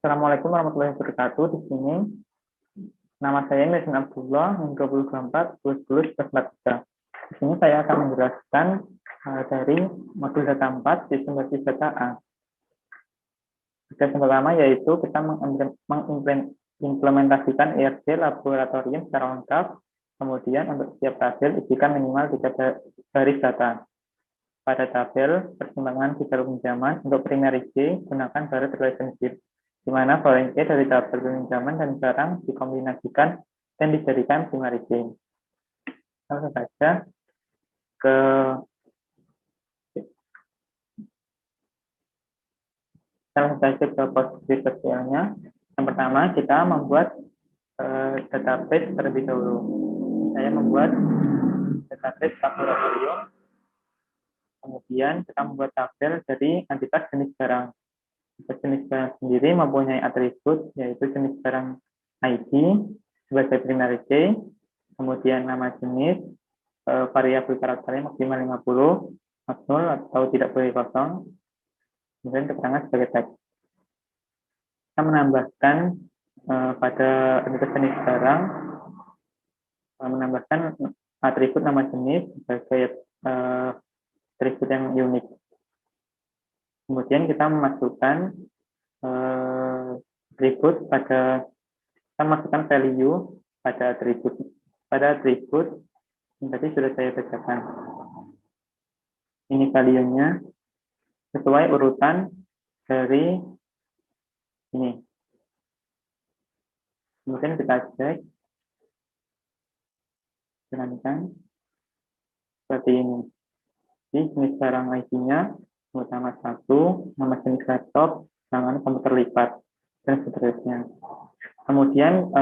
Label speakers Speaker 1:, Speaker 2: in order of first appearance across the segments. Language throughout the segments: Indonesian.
Speaker 1: Assalamualaikum warahmatullahi wabarakatuh. Di sini nama saya Mesin Abdullah, NIM 2024, 10 Di sini saya akan menjelaskan dari modul data 4, sistem basis data A. Tugas yang pertama yaitu kita mengimplementasikan ERC laboratorium secara lengkap. Kemudian untuk setiap tabel isikan minimal 3 baris data. Pada tabel pertimbangan jalur pinjaman untuk primary key gunakan direct relationship, di mana foreign key dari tabel pinjaman dan barang dikombinasikan dan dijadikan primary key. Langsung saja ke posisi detailnya. Yang pertama kita membuat database terlebih dahulu. Saya membuat database laboratorium. Kemudian kita membuat tabel dari entitas jenis barang. Jenis barang sendiri mempunyai atribut, yaitu jenis barang ID sebagai primary key, kemudian nama jenis, variabel karakternya maksimal 50, 0 atau tidak boleh kosong, kemudian keterangan sebagai teks. Kita menambahkan pada entitas jenis barang, menambahkan atribut nama jenis sebagai atribut yang unik. Kemudian kita memasukkan atribut pada, kita masukkan value pada atribut yang tadi sudah saya bacakan. Ini value-nya sesuai urutan dari ini. Kemudian kita cek, jalankan seperti ini. Di jenis barang ID-nya utama 1, nama jenis laptop, tangan komputer lipat, dan seterusnya. Kemudian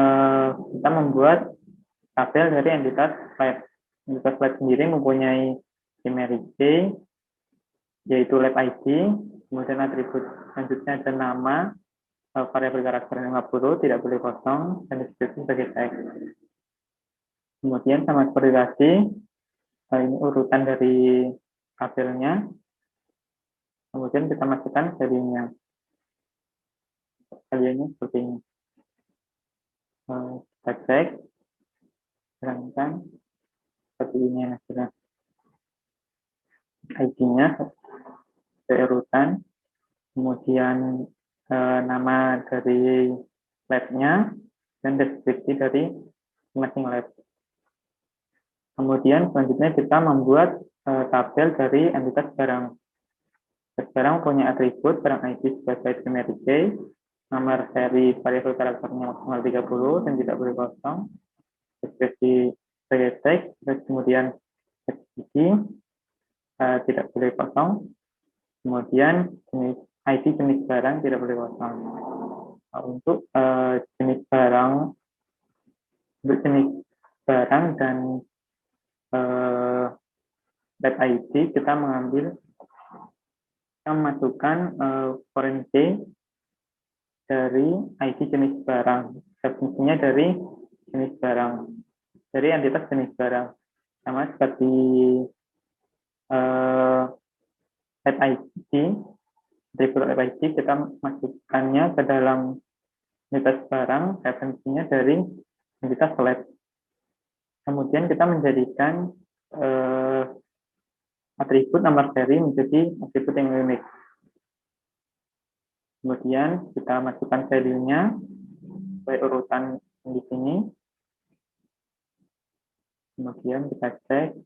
Speaker 1: kita membuat tabel dari entitas lab. Entitas lab sendiri mempunyai primary key, yaitu lab ID, kemudian atribut selanjutnya ada nama, variabel karakter 50, tidak boleh kosong, dan deskripsi sebagai teks. Kemudian sama seperti tadi, ini urutan dari tabelnya. Kemudian kita masukkan value-nya. Value-nya seperti ini. Kita cek, jalankan seperti ini hasilnya. ID-nya urutan, kemudian nama dari lab-nya, dan deskripsi dari masing-masing lab. Kemudian selanjutnya kita membuat tabel dari entitas barang. Barang punya atribut barang ID sebagai primary key, nomor seri variabel karakternya maksimal 30 dan tidak boleh kosong, deskripsi sebagai teks, terus kemudian deskripsi tidak boleh kosong, kemudian jenis ID jenis barang tidak boleh kosong. Untuk jenis barang dan lab ID kita memasukkan foreign key dari ID jenis barang, definisinya dari jenis barang, dari entitas jenis barang, sama seperti lab ID, atribut lab ID kita masukkannya ke dalam entitas barang, definisinya dari entitas lab. Kemudian kita menjadikan atribut nomor seri menjadi atribut yang unik. Kemudian kita masukkan value-nya sesuai urutan di sini. Kemudian kita cek.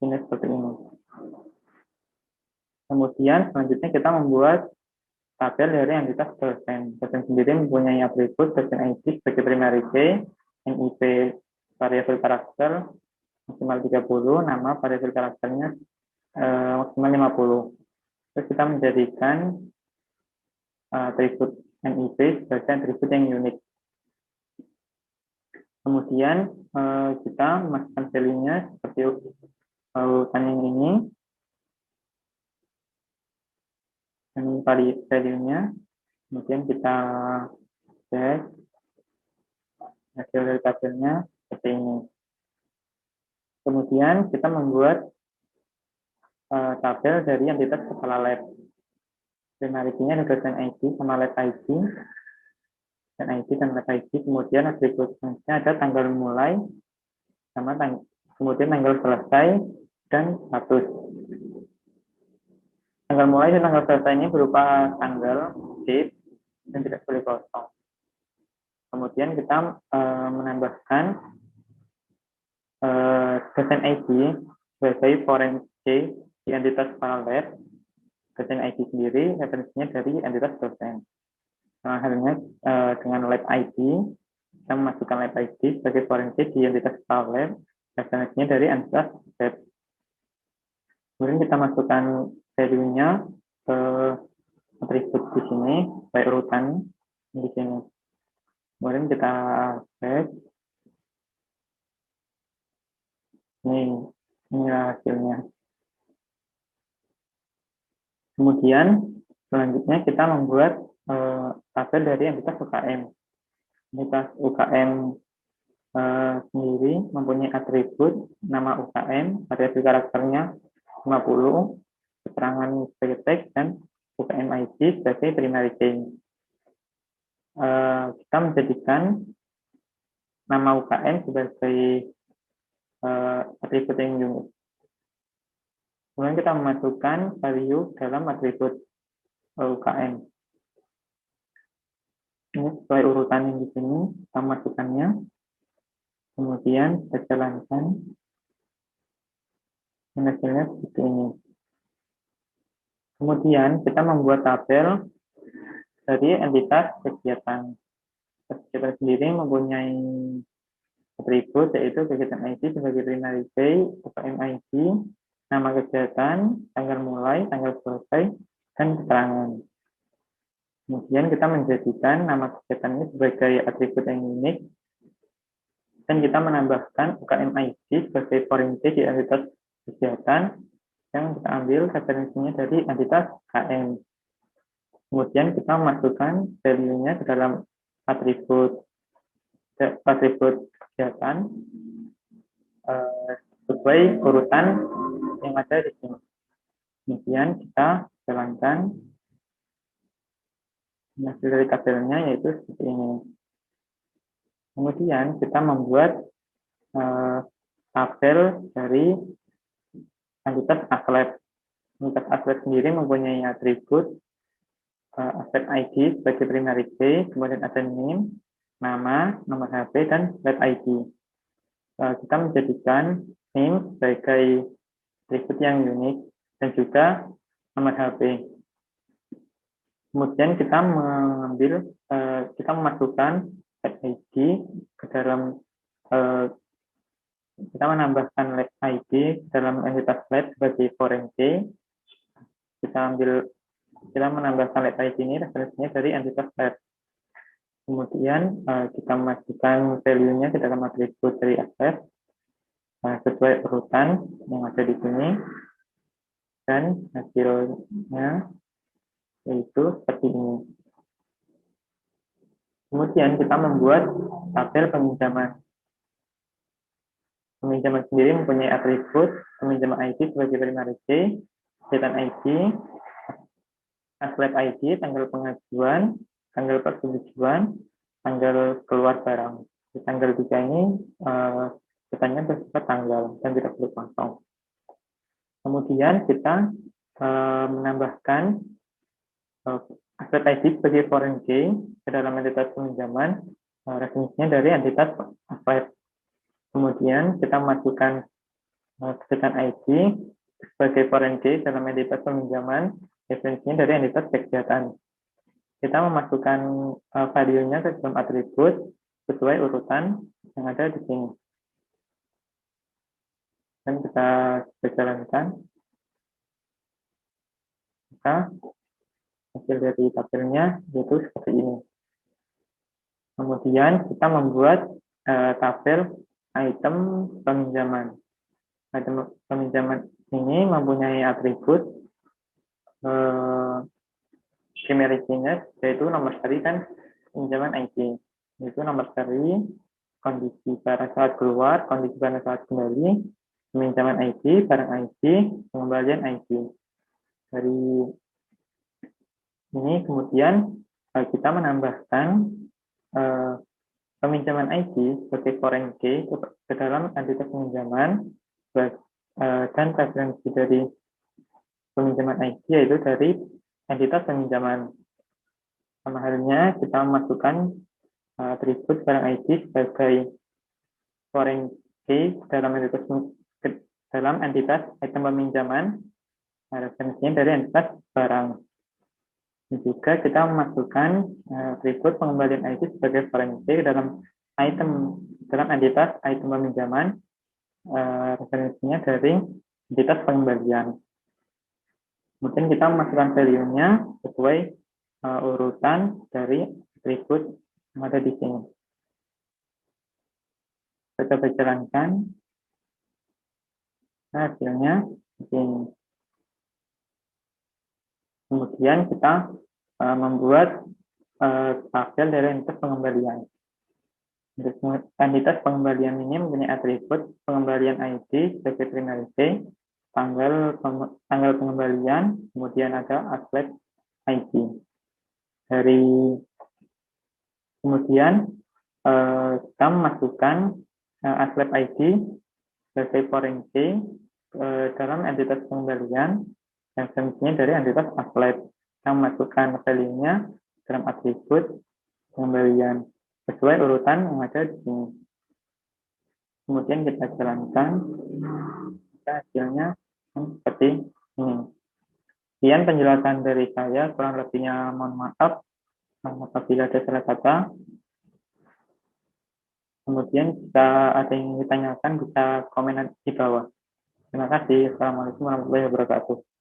Speaker 1: Ini seperti ini. Kemudian selanjutnya kita membuat tabel dari entitas dosen. Dosen sendiri mempunyai atribut dosen ID sebagai primary key, NIP variabel karakter maksimal 30, nama variabel karakternya maksimal 50. Terus kita menjadikan atribut NIP sebagai atribut yang unik. Kemudian kita memasukkan value-nya seperti urutan yang ini. Ini value-nya. Kemudian kita cek hasil dari tabelnya seperti ini. Kemudian kita membuat tabel dari entitas kepala lab. Primary key-nya ada dosen ID sama lab ID, dan ID dan lab ID. Kemudian atributnya ada tanggal mulai sama kemudian tanggal selesai dan status. Tanggal mulai dan tanggal selesai ini berupa tanggal, date, dan tidak boleh kosong. Kemudian kita menambahkan dosen ID sebagai foreign key di entitas kepala lab. Dosen ID sendiri referensinya dari entitas dosen. Sama halnya dengan lab ID, kita memasukkan lab ID sebagai foreign key di entitas kepala lab, referensinya dari entitas lab. Kemudian kita masukkan value-nya ke atribut di sini, baik urutan di sini. Kemudian kita save. Ini hasilnya. Kemudian selanjutnya kita membuat tabel dari entitas UKM. Entitas UKM sendiri mempunyai atribut nama UKM, variabel karakternya 50, keterangan sebagai teks, dan UKM ID sebagai primary key. Kita menjadikan nama UKM sebagai atribut yang unik. Kemudian kita memasukkan value dalam atribut UKM. Ini sesuai urutan yang di sini, kita masukkannya. Kemudian kita jalankan. Hasilnya seperti ini. Kemudian kita membuat tabel dari entitas kegiatan. Kegiatan sendiri mempunyai atribut yaitu kegiatan ID sebagai primary key, UKM ID, nama kegiatan, tanggal mulai, tanggal selesai, dan keterangan. Kemudian kita menjadikan nama kegiatan ini sebagai atribut yang unik, dan kita menambahkan UKM ID sebagai foreign key di entitas kegiatan yang kita ambil referensinya dari entitas KM. Kemudian kita masukkan value-nya ke dalam atribut kegiatan sesuai urutan yang ada di sini. Kemudian kita jalankan hasil dari tabelnya yaitu seperti ini. Kemudian kita membuat tabel dari entitas atlet. Entitas atlet sendiri mempunyai atribut atlet ID sebagai primary key, kemudian ada name, nama, nomor HP, dan lab ID. Kita menjadikan name sebagai atribut yang unik dan juga nomor HP. Kemudian kita kita memasukkan lab ID ke dalam kita menambahkan lab ID dalam entitas lab sebagai foreign key. Kita menambahkan lab ID ini referensinya dari entitas lab. Kemudian kita memasukkan value-nya ke dalam atribut dari access sesuai urutan yang ada di sini, dan hasilnya yaitu seperti ini. Kemudian kita membuat tabel peminjaman. Peminjaman sendiri mempunyai atribut peminjaman ID sebagai primary key, kegiatan ID, aslep ID, tanggal pengajuan, tanggal persetujuan, tanggal keluar barang. Di tanggal 3 ini katanya bersifat tanggal dan tidak perlu kosong. Kemudian kita menambahkan aslep ID sebagai foreign key ke dalam entitas peminjaman, referensinya dari entitas aslep. Kemudian kita masukkan kegiatan ID sebagai foreign key dalam entitas peminjaman, referensinya dari entitas kegiatan. Kita memasukkan value-nya ke dalam atribut sesuai urutan yang ada di sini. Dan kita jalankan. Maka hasil dari tabelnya yaitu seperti ini. Kemudian kita membuat tabel item peminjaman. Item peminjaman ini mempunyai atribut primary key-nya yaitu nomor seri dan pinjaman ID, yaitu nomor seri, kondisi barang saat keluar, kondisi barang saat kembali, peminjaman ID, barang ID, pengembalian ID. Dari Ini kemudian kita menambahkan peminjaman ID sebagai foreign key ke dalam entitas peminjaman dan referensi dari peminjaman ID yaitu dari entitas peminjaman. Sama halnya kita memasukkan atribut barang ID sebagai foreign key dalam entitas item peminjaman, referensinya dari entitas barang. Dan juga kita memasukkan atribut pengembalian ID sebagai foreign key dalam entitas item peminjaman, referensinya dari entitas pengembalian. Kemudian kita memasukkan value-nya sesuai urutan dari atribut yang ada di sini. Kita coba jalankan. Nah, hasilnya begini. Kemudian kita membuat tabel dari entitas pengembalian. Entitas pengembalian ini mempunyai atribut pengembalian ID sebagai primary key, tanggal pengembalian, kemudian ada aspek ID. Kemudian kita memasukkan aspek ID sebagai foreign key dalam entitas pengembalian yang fungsinya dari entitas aspek. Kita memasukkan value-nya dalam atribut pengembalian sesuai urutan yang ada di sini. Kemudian kita jalankan, hasilnya seperti ini. Sekian penjelasan dari saya, kurang lebihnya mohon maaf apabila ada salah kata. Kemudian jika ada yang ditanyakan bisa komen di bawah. Terima kasih. Assalamualaikum warahmatullahi wabarakatuh.